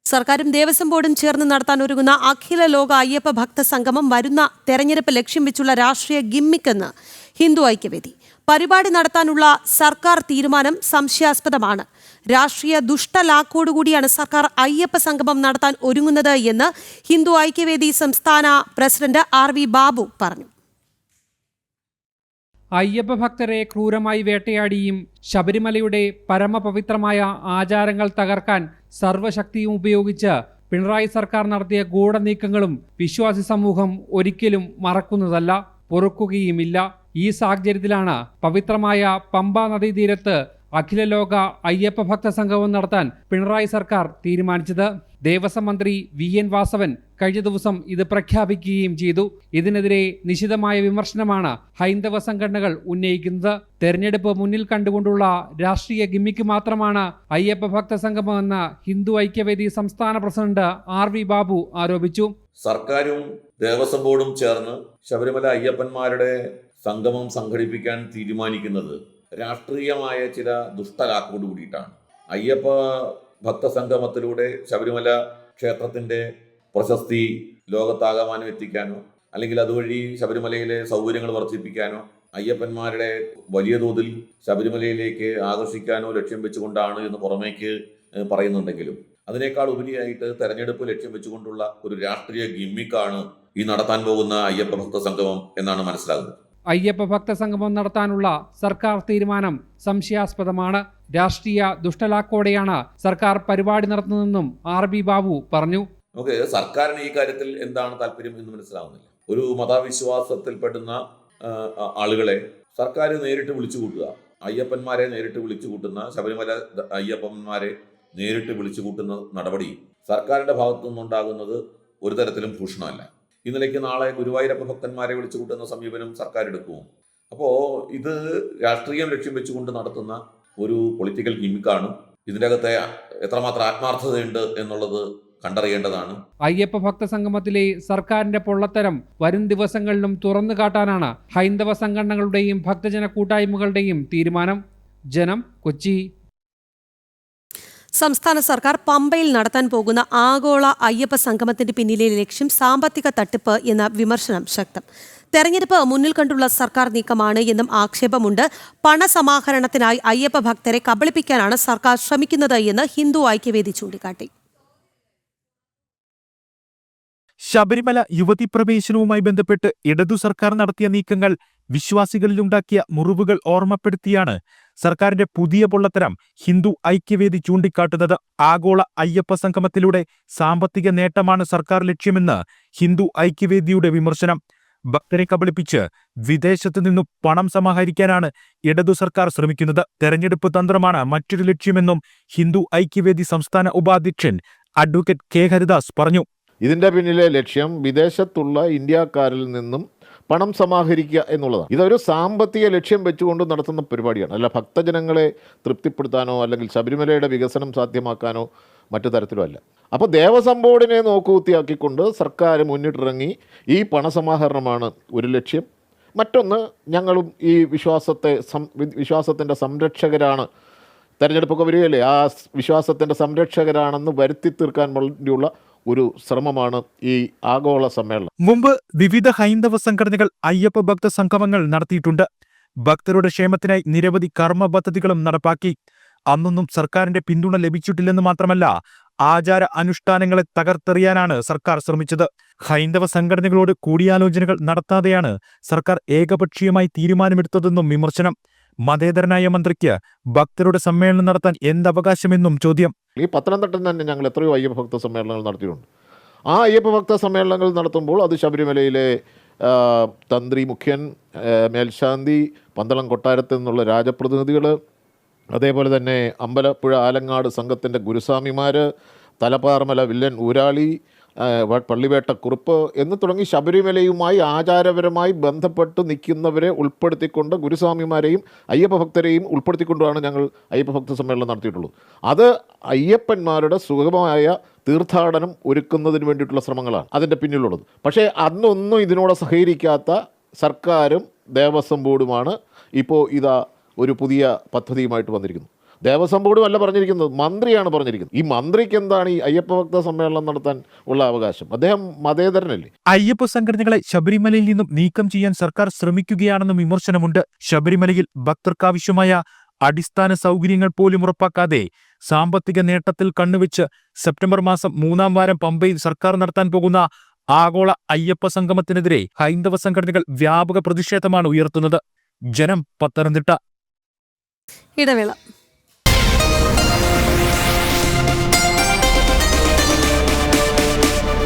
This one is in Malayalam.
സർക്കാരും ദേവസ്വം ബോർഡും ചേർന്ന് നടത്താൻ ഒരുങ്ങുന്ന അഖില ലോക അയ്യപ്പ ഭക്ത സംഗമം വരുന്ന തെരഞ്ഞെടുപ്പ് ലക്ഷ്യം വെച്ചുള്ള രാഷ്ട്രീയ ഗിമ്മിക്കെന്ന് ഹിന്ദു ഐക്യവേദി. പരിപാടി നടത്താനുള്ള സർക്കാർ തീരുമാനം സംശയാസ്പദമാണ്. രാഷ്ട്രീയ ദുഷ്ടലാക്കോടുകൂടിയാണ് സർക്കാർ അയ്യപ്പ സംഗമം നടത്താൻ ഒരുങ്ങുന്നത് എന്ന് ഹിന്ദു ഐക്യവേദി സംസ്ഥാന പ്രസിഡന്റ് RV ബാബു പറഞ്ഞു. അയ്യപ്പ ഭക്തരെ ക്രൂരമായി വേട്ടയാടിയും ശബരിമലയുടെ പരമപവിത്രമായ ആചാരങ്ങൾ തകർക്കാൻ സർവശക്തിയും ഉപയോഗിച്ച് പിണറായി സർക്കാർ നടത്തിയ ഗൂഢനീക്കങ്ങളും വിശ്വാസി സമൂഹം ഒരിക്കലും മറക്കുന്നതല്ല, പൊറുക്കുകയുമില്ല. ഈ സാഹചര്യത്തിലാണ് പവിത്രമായ പമ്പാ നദീതീരത്ത് അഖില ലോക അയ്യപ്പ ഭക്ത സംഗമം നടത്താൻ പിണറായി സർക്കാർ തീരുമാനിച്ചത്. ദേവസ്വം മന്ത്രി VN വാസവൻ കഴിഞ്ഞ ദിവസം ഇത് പ്രഖ്യാപിക്കുകയും ചെയ്തു. ഇതിനെതിരെ നിശിതമായ വിമർശനമാണ് ഹൈന്ദവ സംഘടനകൾ ഉന്നയിക്കുന്നത്. തെരഞ്ഞെടുപ്പ് മുന്നിൽ കണ്ടുകൊണ്ടുള്ള രാഷ്ട്രീയ ഗിമ്മിക്ക് മാത്രമാണ് അയ്യപ്പ ഭക്ത സംഗമമെന്ന് ഹിന്ദു ഐക്യവേദി സംസ്ഥാന പ്രസിഡന്റ് RV ബാബു ആരോപിച്ചു. സർക്കാരും ദേവസ്വം ബോർഡും ചേർന്ന് ശബരിമല അയ്യപ്പന്മാരുടെ സംഗമം സംഘടിപ്പിക്കാൻ തീരുമാനിക്കുന്നത് രാഷ്ട്രീയമായ ചില ദുഷ്ടലാക്കോട് കൂടിയിട്ടാണ്. അയ്യപ്പ ഭക്തസംഗമത്തിലൂടെ ശബരിമല ക്ഷേത്രത്തിൻ്റെ പ്രശസ്തി ലോകത്താകമാനം എത്തിക്കാനോ അല്ലെങ്കിൽ അതുവഴി ശബരിമലയിലെ സൗകര്യങ്ങൾ വർദ്ധിപ്പിക്കാനോ അയ്യപ്പന്മാരുടെ വലിയ തോതിൽ ശബരിമലയിലേക്ക് ആകർഷിക്കാനോ ലക്ഷ്യം വെച്ചുകൊണ്ടാണ് എന്ന് പുറമേക്ക് പറയുന്നുണ്ടെങ്കിലും അതിനേക്കാൾ ഉപരിയായിട്ട് തെരഞ്ഞെടുപ്പ് ലക്ഷ്യം വെച്ചുകൊണ്ടുള്ള ഒരു രാഷ്ട്രീയ ഗിമ്മിക്കാണ് ഈ നടത്താൻ പോകുന്ന അയ്യപ്പ ഭക്ത സംഗമം എന്നാണ് മനസ്സിലാകുന്നത്. അയ്യപ്പ ഭക്ത സംഗമം നടത്താനുള്ള സർക്കാർ തീരുമാനം സംശയാസ്പദമാണ്. രാഷ്ട്രീയ ദുഷ്ടലാക്കോടെയാണ് സർക്കാർ പരിപാടി നടത്തുന്നതെന്നും RV ബാബു പറഞ്ഞു. നമുക്ക് സർക്കാരിന് ഈ കാര്യത്തിൽ എന്താണ് താല്പര്യം എന്ന് മനസ്സിലാവുന്നില്ല. ഒരു മതവിശ്വാസത്തിൽപ്പെടുന്ന ആളുകളെ സർക്കാർ നേരിട്ട് വിളിച്ചു കൂട്ടുക, അയ്യപ്പന്മാരെ നേരിട്ട് വിളിച്ചു കൂട്ടുന്ന ശബരിമല അയ്യപ്പന്മാരെ നേരിട്ട് വിളിച്ചു കൂട്ടുന്ന നടപടി സർക്കാരിന്റെ ഭാഗത്തു നിന്നുണ്ടാകുന്നത് ഒരു തരത്തിലും ഭൂഷണമല്ല. ഈ നിലയ്ക്ക് നാളെ ഗുരുവായൂരപ്പ ഭക്തന്മാരെ വിളിച്ചു കൂട്ടുന്ന സമീപനം സർക്കാർ എടുക്കുമോ? അപ്പോൾ ഇത് രാഷ്ട്രീയം ലക്ഷ്യം വെച്ചുകൊണ്ട് നടത്തുന്ന ഒരു പൊളിറ്റിക്കൽ ഗിമ്മിക്കാണ്. ഇതിൻ്റെ അകത്തെ എത്രമാത്രം ആത്മാർത്ഥതയുണ്ട് എന്നുള്ളത് കണ്ടറിയേണ്ടതാണ്. അയ്യപ്പ ഭക്ത സംഗമത്തിലെ സർക്കാരിന്റെ പൊള്ളത്തരം വരും ദിവസങ്ങളിലും തുറന്നു കാട്ടാനാണ് ഹൈന്ദവ സംഘടനകളുടെയും ഭക്തജന കൂട്ടായ്മകളുടെയും തീരുമാനം. ജനം, കൊച്ചി. സംസ്ഥാന സർക്കാർ പമ്പയിൽ നടത്താൻ പോകുന്ന ആഗോള അയ്യപ്പ സംഗമത്തിന്റെ പിന്നിലെ ലക്ഷ്യം സാമ്പത്തിക തട്ടിപ്പ് എന്ന വിമർശനം ശക്തം. തെരഞ്ഞെടുപ്പ് മുന്നിൽ കണ്ടുള്ള സർക്കാർ നീക്കമാണ് എന്നും ആക്ഷേപമുണ്ട്. പണസമാഹരണത്തിനായി അയ്യപ്പ ഭക്തരെ കബളിപ്പിക്കാനാണ് സർക്കാർ ശ്രമിക്കുന്നത് എന്ന് ഹിന്ദു ഐക്യവേദി ചൂണ്ടിക്കാട്ടി. ശബരിമല യുവതി പ്രവേശനവുമായി ബന്ധപ്പെട്ട് ഇടതു സർക്കാർ നടത്തിയ നീക്കങ്ങൾ വിശ്വാസികളിലുണ്ടാക്കിയ മുറിവുകൾ ഓർമ്മപ്പെടുത്തിയാണ് സർക്കാരിന്റെ പുതിയ പൊള്ളത്തരം ഹിന്ദു ഐക്യവേദി ചൂണ്ടിക്കാട്ടുന്നത്. ആഗോള അയ്യപ്പ സംഗമത്തിലൂടെ സാമ്പത്തിക നേട്ടമാണ് സർക്കാർ ലക്ഷ്യമെന്ന് ഹിന്ദു ഐക്യവേദിയുടെ വിമർശനം. ഭക്തരെ കബളിപ്പിച്ച് വിദേശത്തു നിന്നും പണം സമാഹരിക്കാനാണ് ഇടതു സർക്കാർ ശ്രമിക്കുന്നത്. തെരഞ്ഞെടുപ്പ് തന്ത്രമാണ് മറ്റൊരു ലക്ഷ്യമെന്നും ഹിന്ദു ഐക്യവേദി സംസ്ഥാന ഉപാധ്യക്ഷൻ അഡ്വക്കേറ്റ് K ഹരിദാസ് പറഞ്ഞു. ഇതിൻ്റെ പിന്നിലെ ലക്ഷ്യം വിദേശത്തുള്ള ഇന്ത്യക്കാരിൽ നിന്നും പണം സമാഹരിക്കുക എന്നുള്ളതാണ്. ഇതൊരു സാമ്പത്തിക ലക്ഷ്യം വെച്ചുകൊണ്ട് നടത്തുന്ന പരിപാടിയാണ്, അല്ല ഭക്തജനങ്ങളെ തൃപ്തിപ്പെടുത്താനോ അല്ലെങ്കിൽ ശബരിമലയുടെ വികസനം സാധ്യമാക്കാനോ മറ്റു തരത്തിലും അല്ല. അപ്പോൾ ദേവസ്വം ബോർഡിനെ നോക്കുകുത്തിയാക്കിക്കൊണ്ട് സർക്കാർ മുന്നിട്ടിറങ്ങി ഈ പണസമാഹരണമാണ് ഒരു ലക്ഷ്യം. മറ്റൊന്ന്, ഞങ്ങളും ഈ വിശ്വാസത്തിൻ്റെ സംരക്ഷകരാണ്, തെരഞ്ഞെടുപ്പൊക്കെ വരികയല്ലേ, ആ വിശ്വാസത്തിൻ്റെ സംരക്ഷകരാണെന്ന് വരുത്തി തീർക്കാൻ വേണ്ടിയുള്ള ഒരു ശ്രമമാണ് ഈ ആഗോള സമ്മേളനം. മുമ്പ് വിവിധ ഹൈന്ദവ സംഘടനകൾ അയ്യപ്പ ഭക്ത സംഗമങ്ങൾ നടത്തിയിട്ടുണ്ട്. ഭക്തരുടെ ക്ഷേമത്തിനായി നിരവധി കർമ്മ പദ്ധതികളും നടപ്പാക്കി. അന്നൊന്നും സർക്കാരിന്റെ പിന്തുണ ലഭിച്ചിട്ടില്ലെന്ന് മാത്രമല്ല, ആചാര അനുഷ്ഠാനങ്ങളെ തകർത്തെറിയാനാണ് സർക്കാർ ശ്രമിച്ചത്. ഹൈന്ദവ സംഘടനകളോട് കൂടിയാലോചനകൾ നടത്താതെയാണ് സർക്കാർ ഏകപക്ഷീയമായി തീരുമാനമെടുത്തതെന്നും വിമർശനം. മതേതരനായ മന്ത്രിക്ക് ഭക്തരുടെ സമ്മേളനം നടത്താൻ എന്തവകാശമെന്നും ചോദ്യം. ഈ പത്തനംതിട്ടയിൽ തന്നെ ഞങ്ങൾ എത്രയോ അയ്യപ്പ ഭക്ത സമ്മേളനങ്ങൾ നടത്തിയിട്ടുണ്ട്. ആ അയ്യപ്പ ഭക്ത സമ്മേളനങ്ങൾ നടത്തുമ്പോൾ അത് ശബരിമലയിലെ തന്ത്രി മുഖ്യൻ, മേൽശാന്തി, പന്തളം കൊട്ടാരത്തിൽ നിന്നുള്ള രാജപ്രതിനിധികൾ, അതേപോലെ തന്നെ അമ്പലപ്പുഴ ആലങ്ങാട് സംഘത്തിൻ്റെ ഗുരുസ്വാമിമാർ, തലപ്പാർമല വില്ലൻ ഊരാളി, പള്ളിവേട്ടക്കുറുപ്പ് എന്ന് തുടങ്ങി ശബരിമലയുമായി ആചാരപരമായി ബന്ധപ്പെട്ട് നിൽക്കുന്നവരെ ഉൾപ്പെടുത്തിക്കൊണ്ട് ഗുരുസ്വാമിമാരെയും അയ്യപ്പ ഭക്തരെയും ഉൾപ്പെടുത്തിക്കൊണ്ടാണ് ഞങ്ങൾ അയ്യപ്പ ഭക്ത സമ്മേളനം നടത്തിയിട്ടുള്ളത്. അത് അയ്യപ്പന്മാരുടെ സുഗമമായ തീർത്ഥാടനം ഒരുക്കുന്നതിന് വേണ്ടിയിട്ടുള്ള ശ്രമങ്ങളാണ് അതിൻ്റെ പിന്നിലുള്ളത്. പക്ഷേ അന്നൊന്നും ഇതിനോട് സഹകരിക്കാത്ത സർക്കാരും ദേവസ്വം ബോർഡുമാണ് ഇപ്പോൾ ഇതാ ഒരു പുതിയ പദ്ധതിയുമായിട്ട് വന്നിരിക്കുന്നു. ദേവസ്വം ബോർഡും അല്ല പറഞ്ഞിരിക്കുന്നത്, മന്ത്രിയാണ് പറഞ്ഞിരിക്കുന്നത്. ഈ മന്ത്രിക്ക് എന്താണ് ഈ അയ്യപ്പ ഭക്ത സമ്മേളനം നടത്താൻ ഉള്ള അവകാശം? അദ്ദേഹം മതേതരനല്ലേ? അയ്യപ്പ സംഘടനകളെ ശബരിമലയിൽ നിന്നും നീക്കം ചെയ്യാൻ സർക്കാർ ശ്രമിക്കുകയാണെന്നും വിമർശനമുണ്ട്. ശബരിമലയിൽ ഭക്തർക്കാവശ്യമായ അടിസ്ഥാന സൗകര്യങ്ങൾ പോലും ഉറപ്പാക്കാതെ സാമ്പത്തിക നേട്ടത്തിൽ കണ്ണുവെച്ച് സെപ്റ്റംബർ മാസം 3-ാം വാരം പമ്പയിൽ സർക്കാർ നടത്താൻ പോകുന്ന ആഗോള അയ്യപ്പ സംഗമത്തിനെതിരെ ഹൈന്ദവ സംഘടനകൾ വ്യാപക പ്രതിഷേധമാണ് ഉയർത്തുന്നത്. ജനം, പത്തനംതിട്ട. ഇടവേള.